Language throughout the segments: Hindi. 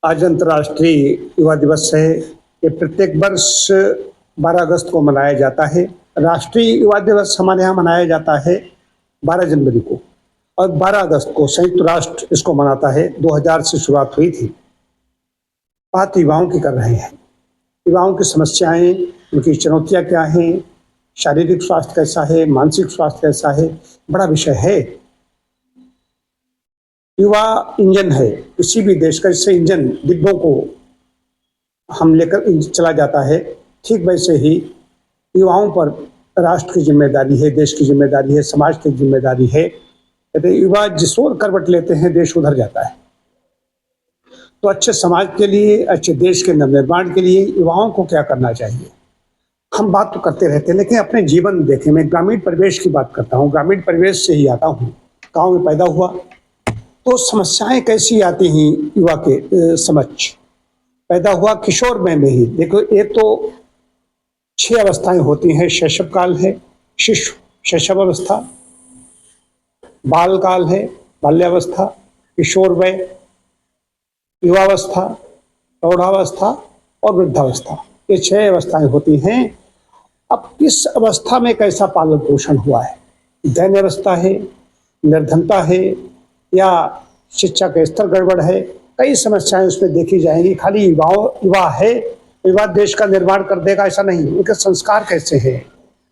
आज अंतर्राष्ट्रीय युवा दिवस है। ये प्रत्येक वर्ष 12 अगस्त को मनाया जाता है। राष्ट्रीय युवा दिवस हमारे यहाँ मनाया जाता है 12 जनवरी को, और 12 अगस्त को संयुक्त राष्ट्र इसको मनाता है। 2000 से शुरुआत हुई थी। बात युवाओं की कर रहे हैं। युवाओं की समस्याएं, उनकी चुनौतियां क्या हैं, शारीरिक स्वास्थ्य कैसा है, मानसिक स्वास्थ्य कैसा है, बड़ा विषय है। युवा इंजन है किसी भी देश का। इससे इंजन डिब्बों को हम लेकर चला जाता है, ठीक वैसे ही युवाओं पर राष्ट्र की जिम्मेदारी है, देश की जिम्मेदारी है, समाज की जिम्मेदारी है। यदि युवा जिस ओर करवट लेते हैं, देश उधर जाता है। तो अच्छे समाज के लिए, अच्छे देश के नवनिर्माण के लिए युवाओं को क्या करना चाहिए? हम बात तो करते रहते हैं, लेकिन अपने जीवन देखें। मैं ग्रामीण परिवेश की बात करता हूँ, ग्रामीण परिवेश से ही आता हूँ, गाँव में पैदा हुआ। तो समस्याएं कैसी आती हैं युवा के समक्ष? पैदा हुआ किशोर में ही। देखो, एक तो 6 अवस्थाएं होती हैं। शैशव काल है, शिशु शैशव अवस्था, बाल काल है, बाल्यावस्था, किशोर वय, युवावस्था, प्रौढ़ावस्था और वृद्धावस्था। ये 6 अवस्थाएं होती हैं। अब किस अवस्था में कैसा पालन पोषण हुआ है? दैन्य अवस्था है, निर्धनता है, या शिक्षा का स्तर गड़बड़ है? कई समस्याएं उसमें देखी जाएंगी। खाली युवा है, युवा देश का निर्माण कर देगा ऐसा नहीं। उनके संस्कार कैसे हैं,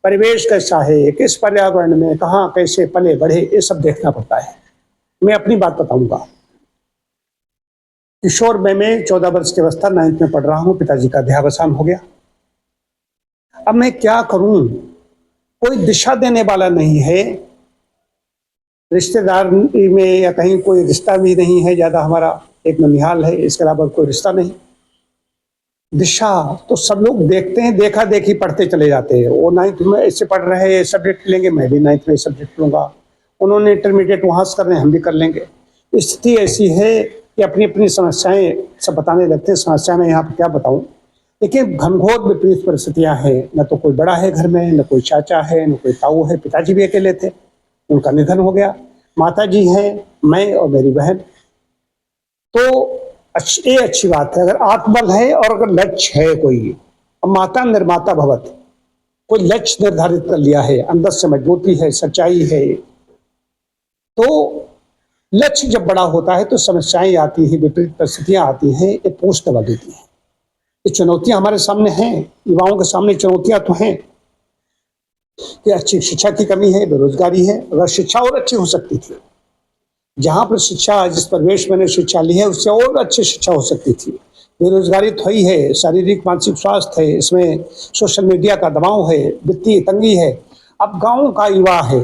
परिवेश कैसा है, किस पर्यावरण में कहाँ कैसे पले बढ़े, ये सब देखना पड़ता है। मैं अपनी बात बताऊंगा। किशोर में 14 वर्ष की अवस्था, 9th में पढ़ रहा हूँ। पिताजी का देहावसान हो गया। अब मैं क्या करूं? कोई दिशा देने वाला नहीं है। रिश्तेदार में या कहीं कोई रिश्ता भी नहीं है ज़्यादा। हमारा एक ननिहाल है, इसके अलावा कोई रिश्ता नहीं। दिशा तो सब लोग देखते हैं, देखा देखी पढ़ते चले जाते हैं। वो 9th में ऐसे पढ़ रहे हैं, सब्जेक्ट लेंगे, मैं भी 9th में सब्जेक्ट लूँगा। उन्होंने इंटरमीडिएट वहाँ से कर रहे हैं, हम भी कर लेंगे। स्थिति ऐसी है कि अपनी अपनी समस्याएं सब बताने लगते हैं। समस्या में यहाँ पर क्या बताऊँ, लेकिन घनघोर विपरीत परिस्थितियाँ हैं। न तो कोई बड़ा है घर में, न कोई चाचा है, न कोई ताऊ है। पिताजी भी अकेले थे, उनका निधन हो गया। माता जी हैं, मैं और मेरी बहन। तो ये अच्छी बात है अगर आत्मबल है और अगर लक्ष्य है कोई। अब माता निर्माता भवत, कोई लक्ष्य निर्धारित कर लिया है, अंदर से मजबूती है, सच्चाई है। तो लक्ष्य जब बड़ा होता है तो समस्याएं आती हैं, विपरीत परिस्थितियां आती हैं, ये पूछ दबा देती हैं। ये चुनौतियां हमारे सामने हैं, युवाओं के सामने चुनौतियां तो हैं कि अच्छी शिक्षा की कमी है, बेरोजगारी है। अगर शिक्षा और अच्छी हो सकती थी, जहाँ पर शिक्षा, जिस परिवेश मैंने शिक्षा ली है उससे और अच्छी शिक्षा हो सकती थी। बेरोजगारी तो ही है, शारीरिक मानसिक स्वास्थ्य है, इसमें सोशल मीडिया का दबाव है, वित्तीय तंगी है। अब गाँव का युवा है,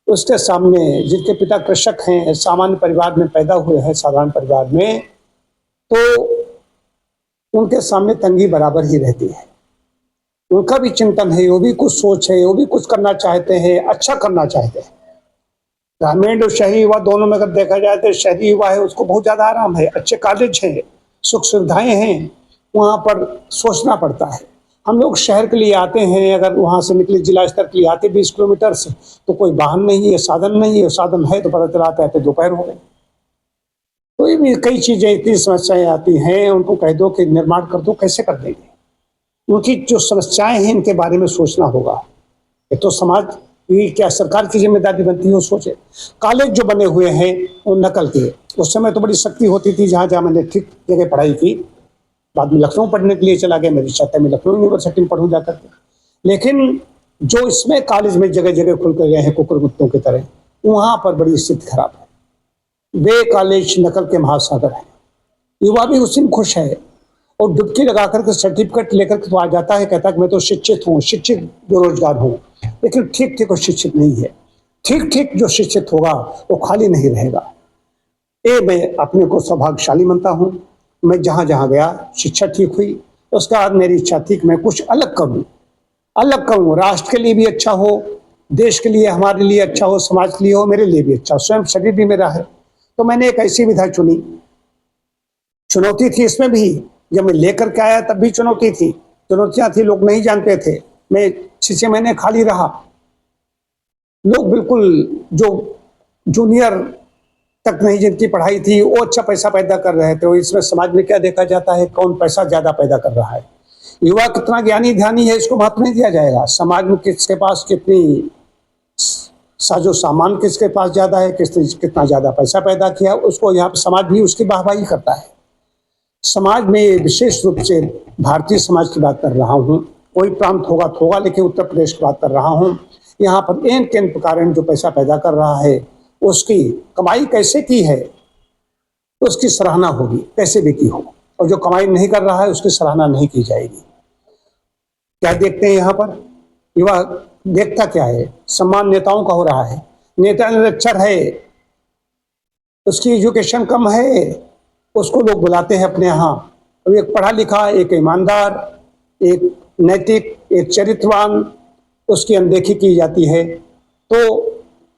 उसके सामने, जिनके पिता कृषक हैं, सामान्य परिवार में पैदा हुए हैं, साधारण परिवार में, तो उनके सामने तंगी बराबर ही रहती है। उनका भी चिंतन है, वो भी कुछ सोच है, वो भी कुछ करना चाहते हैं, अच्छा करना चाहते हैं। ग्रामीण और शहरी युवा दोनों में अगर देखा जाए तो शहरी युवा है, उसको बहुत ज़्यादा आराम है, अच्छे कॉलेज हैं, सुख सुविधाएं हैं, वहाँ पर सोचना पड़ता है। हम लोग शहर के लिए आते हैं, अगर वहाँ से निकले जिला स्तर के लिए आते 20 किलोमीटर से, तो कोई वाहन नहीं है, साधन नहीं है। साधन है तो पता चलाते आते दोपहर हो गए। तो ये भी कई चीज़ें, इतनी समस्याएं आती हैं, उनको कह दो कि निर्माण कर दो, कैसे कर देंगे? उनकी जो समस्याएं हैं इनके बारे में सोचना होगा। ये तो समाज की, क्या सरकार की जिम्मेदारी बनती है वो सोचे। कॉलेज जो बने हुए हैं वो नकल के, उस समय तो बड़ी शक्ति होती थी। जहाँ जहाँ मैंने ठीक जगह पढ़ाई की, बाद में लखनऊ पढ़ने के लिए चला गया। मेरी इच्छा मैं लखनऊ यूनिवर्सिटी में पढ़ूँ जाकर के। लेकिन जो इसमें कॉलेज में जगह जगह खुल कर गए हैं कुकुर कुत्तों की तरह, वहाँ पर बड़ी स्थिति खराब है। वे कॉलेज नकल के महासागर हैं। युवा भी उसी में खुश है और डुबकी लगा करके सर्टिफिकेट लेकर के तो आ जाता है, कहता है कि मैं तो शिक्षित हूँ, शिक्षित बेरोजगार हूँ। लेकिन ठीक ठीक वो शिक्षित नहीं है। ठीक ठीक जो शिक्षित होगा वो खाली नहीं रहेगा। ये मैं अपने को सौभाग्यशाली मानता हूँ। मैं जहाँ जहाँ गया शिक्षा ठीक हुई। उसके बाद मेरी इच्छा थी कि मैं कुछ अलग करूँ, अलग करूँ, राष्ट्र के लिए भी अच्छा हो, देश के लिए, हमारे लिए अच्छा हो, समाज के लिए हो, मेरे लिए भी अच्छा हो। स्वयं शरीर भी मेरा है, तो मैंने एक ऐसी विधा चुनी। चुनौती थी इसमें भी, जब मैं लेकर के आया तब भी चुनौती थी, चुनौतियां थी, लोग नहीं जानते थे। मैं 6 महीने खाली रहा। लोग बिल्कुल जो जूनियर तक नहीं जिनकी पढ़ाई थी वो अच्छा पैसा पैदा कर रहे थे। तो इसमें समाज में क्या देखा जाता है, कौन पैसा ज्यादा पैदा कर रहा है। युवा कितना ज्ञानी ध्यानी है इसको महत्व नहीं दिया जाएगा। समाज में किसके पास कितनी साजो सामान, किसके पास ज्यादा है, किसने कितना ज्यादा पैसा पैदा किया, उसको यहाँ पे समाज भी उसकी वाहवाही करता है। समाज में विशेष रूप से भारतीय समाज की बात कर रहा हूँ, कोई प्रांत होगा तो होगा, लेकिन उत्तर प्रदेश की बात कर रहा हूँ। यहाँ पर एन के प्रकार जो पैसा पैदा कर रहा है उसकी कमाई कैसे की है उसकी सराहना होगी, कैसे भी की हो। और जो कमाई नहीं कर रहा है उसकी सराहना नहीं की जाएगी। क्या देखते हैं यहाँ पर युवा देखता क्या है, सम्मान नेताओं का हो रहा है। नेता निरक्षर है, उसकी एजुकेशन कम है, उसको लोग बुलाते हैं अपने यहाँ। अब एक पढ़ा लिखा, एक ईमानदार, एक नैतिक, एक चरित्रवान, उसकी अनदेखी की जाती है। तो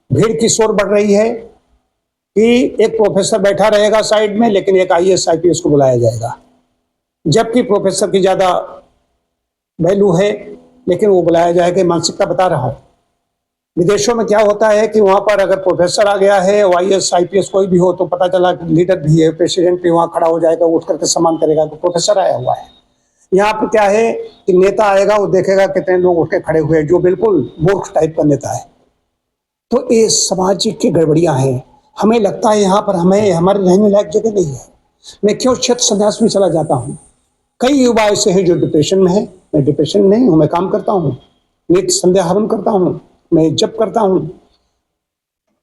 भीड़ की शोर बढ़ रही है कि एक प्रोफेसर बैठा रहेगा साइड में, लेकिन एक IAS IPS को बुलाया जाएगा, जबकि प्रोफेसर की ज्यादा वैल्यू है, लेकिन वो बुलाया जाएगा। मानसिकता बता रहा हूँ। विदेशों में क्या होता है कि वहां पर अगर प्रोफेसर आ गया है, IAS IPS कोई भी हो, तो पता चला कि लीडर भी है, प्रेसिडेंट भी वहां खड़ा हो जाएगा, उठ करके सम्मान करेगा कि प्रोफेसर आया हुआ है। यहाँ पर क्या है कि नेता आएगा, वो देखेगा कितने लोग उठ के खड़े हुए, जो बिल्कुल मूर्ख टाइप का नेता है। तो ये सामाजिक की गड़बड़ियां हैं। हमें लगता है यहाँ पर हमें हमारे रहने लायक जगह नहीं है। मैं क्यों क्षेत्र संन्यास में चला जाता हूँ। कई युवा ऐसे हैं जो डिप्रेशन में है। मैं डिप्रेशन में नहीं हूँ, मैं काम करता हूँ, नित्य संध्या हवन करता हूँ, मैं जप करता हूँ।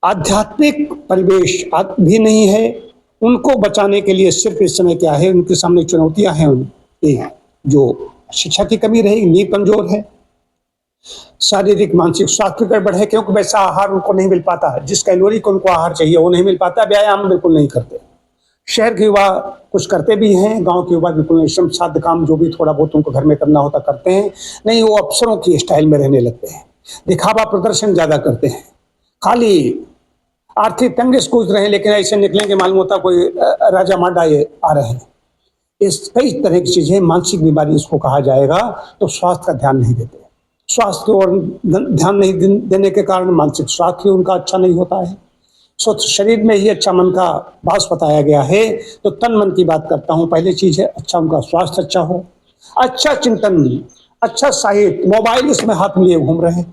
आध्यात्मिक परिवेश भी नहीं है। उनको बचाने के लिए सिर्फ इस समय क्या है, उनके सामने चुनौतियां हैं। उनकी जो शिक्षा की कमी रही, नींव कमजोर है, शारीरिक मानसिक स्वास्थ्य गड़बड़ है, क्योंकि वैसा आहार उनको नहीं मिल पाता। जिस कैलोरी को उनको आहार चाहिए वो नहीं मिल पाता। व्यायाम बिल्कुल नहीं करते। शहर के युवा कुछ करते भी हैं, गांव के युवा बिल्कुल नहीं। श्रम साध्य काम जो भी थोड़ा बहुत उनको घर में करना होता करते हैं। नहीं, वो अफसरों की स्टाइल में रहने लगते हैं, दिखावा प्रदर्शन ज्यादा करते हैं, खाली आर्थिक तंगे से कूद रहे हैं, लेकिन ऐसे निकलेंगे मालूम होता कोई राजा मांडा ये आ रहे हैं। इस कई तरह की चीजें, मानसिक बीमारी इसको कहा जाएगा। तो स्वास्थ्य का ध्यान नहीं देते। स्वास्थ्य की ओर ध्यान नहीं देने के कारण मानसिक स्वास्थ्य उनका अच्छा नहीं होता है। स्वस्थ शरीर में ही अच्छा मन का वास बताया गया है। तो तन मन की बात करता हूँ। पहली चीज है अच्छा उनका स्वास्थ्य अच्छा हो, अच्छा चिंतन, अच्छा साहित्य। मोबाइल इसमें हाथ में लिए घूम रहे हैं,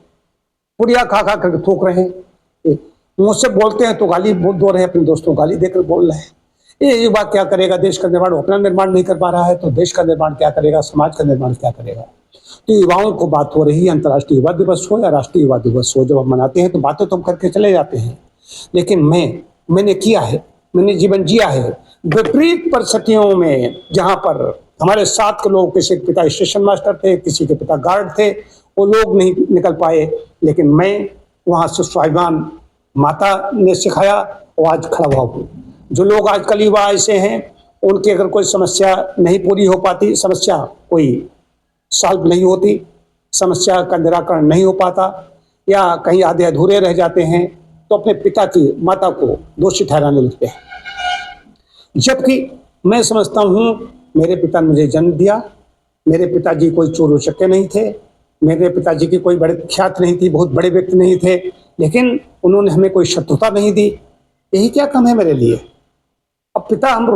पुड़िया खा खा करके थूक रहे हैं। मुझसे बोलते हैं तो गाली दो रहे हैं, अपने दोस्तों को गाली देकर बोल रहे हैं। ये युवा क्या करेगा देश का निर्माण? अपना निर्माण नहीं कर पा रहा है तो देश का निर्माण क्या करेगा, समाज का निर्माण क्या करेगा? तो युवाओं को बात हो रही है, अंतर्राष्ट्रीय युवा दिवस हो या राष्ट्रीय युवा दिवस हो, जब हम मनाते हैं तो बातें तो हम करके चले जाते हैं, लेकिन मैंने किया है, मैंने जीवन जिया है विपरीत परिस्थितियों में, जहां पर हमारे साथ के लोग, किसी के पिता स्टेशन मास्टर थे, किसी के पिता गार्ड थे, वो लोग नहीं निकल पाए, लेकिन मैं वहां से स्वाभिमान माता ने सिखाया और आज खड़ा हुआ हूँ। जो लोग आजकल युवा ऐसे हैं, उनकी अगर कोई समस्या नहीं पूरी हो पाती, समस्या कोई सॉल्व नहीं होती, समस्या का निराकरण नहीं हो पाता, या कहीं आधे अधूरे रह जाते हैं, तो अपने पिता की माता को दोषी ठहराने लगते हैं। जबकि मैं समझता हूँ मेरे पिता ने मुझे जन्म दिया, मेरे पिताजी कोई चोर उचक्के नहीं थे, मेरे पिताजी की कोई बड़े ख्यात नहीं थी, बहुत बड़े व्यक्ति नहीं थे, लेकिन उन्होंने हमें कोई शत्रुता नहीं दी। यही क्या कम है मेरे लिए? अब पिता हम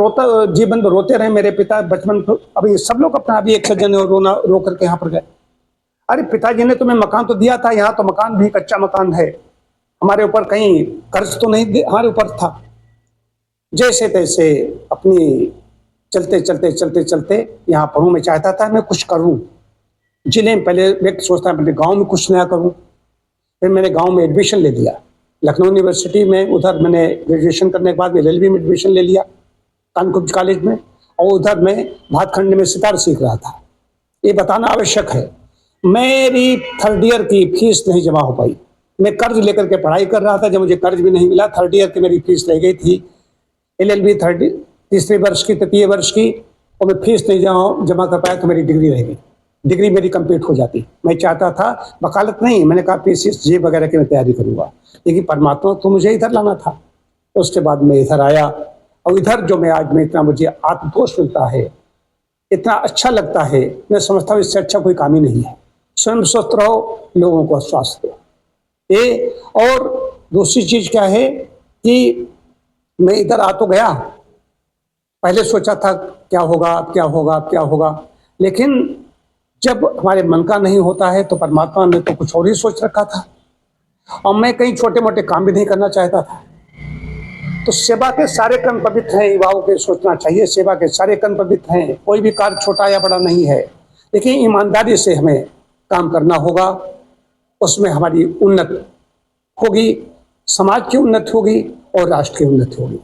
जीवन में रोते रहे, मेरे पिता बचपन, अभी सब लोग अपना, अभी एक सज्जन रोना रो करके यहाँ पर गए। अरे पिताजी ने तुम्हें मकान तो दिया था, यहाँ तो मकान भी कच्चा मकान है, हमारे ऊपर कहीं कर्ज तो नहीं हमारे ऊपर था। जैसे तैसे अपनी चलते चलते चलते चलते यहाँ पर हूँ। मैं चाहता था मैं कुछ करूँ जिले में। पहले व्यक्ति सोचता है अपने गाँव में कुछ नया करूँ। फिर मैंने गाँव में एडमिशन ले लिया, लखनऊ यूनिवर्सिटी में। उधर मैंने ग्रेजुएशन करने के बाद LLB में एडमिशन ले लिया कानकुब्ज कॉलेज में, और उधर मैं भातखंड में सितार सीख रहा था। ये बताना आवश्यक है, मेरी थर्ड ईयर की फीस नहीं जमा हो पाई। मैं कर्ज लेकर के पढ़ाई कर रहा था, जब मुझे कर्ज भी नहीं मिला, थर्ड ईयर की मेरी फीस रह गई थी। LLB तीसरे वर्ष की, तृतीय वर्ष की, और मैं फीस नहीं जमा कर पाया, तो मेरी डिग्री रह गई। डिग्री मेरी कंप्लीट हो जाती। मैं चाहता था वकालत नहीं, मैंने कहा PCSJ वगैरह की मैं तैयारी करूँगा, लेकिन परमात्मा तो मुझे इधर लाना था। उसके बाद मैं इधर आया, और इधर जो मैं आज में इतना मुझे आत्मतोष मिलता है, इतना अच्छा लगता है, मैं समझता हूँ इससे अच्छा कोई काम ही नहीं है। स्वयं स्वस्थ रहो, लोगों को स्वास्थ्य दो। ये और दूसरी चीज क्या है कि मैं इधर आ तो गया, पहले सोचा था क्या होगा, क्या होगा, क्या होगा, लेकिन जब हमारे मन का नहीं होता है तो परमात्मा ने तो कुछ और ही सोच रखा था। और मैं कहीं छोटे मोटे काम भी नहीं करना चाहता था। तो सेवा के सारे कर्म पवित्र हैं, युवाओं के सोचना चाहिए, सेवा के सारे कर्म पवित्र हैं, कोई भी कार्य छोटा या बड़ा नहीं है, लेकिन ईमानदारी से हमें काम करना होगा। उसमें हमारी उन्नति होगी, समाज की उन्नति होगी और राष्ट्र की उन्नति होगी।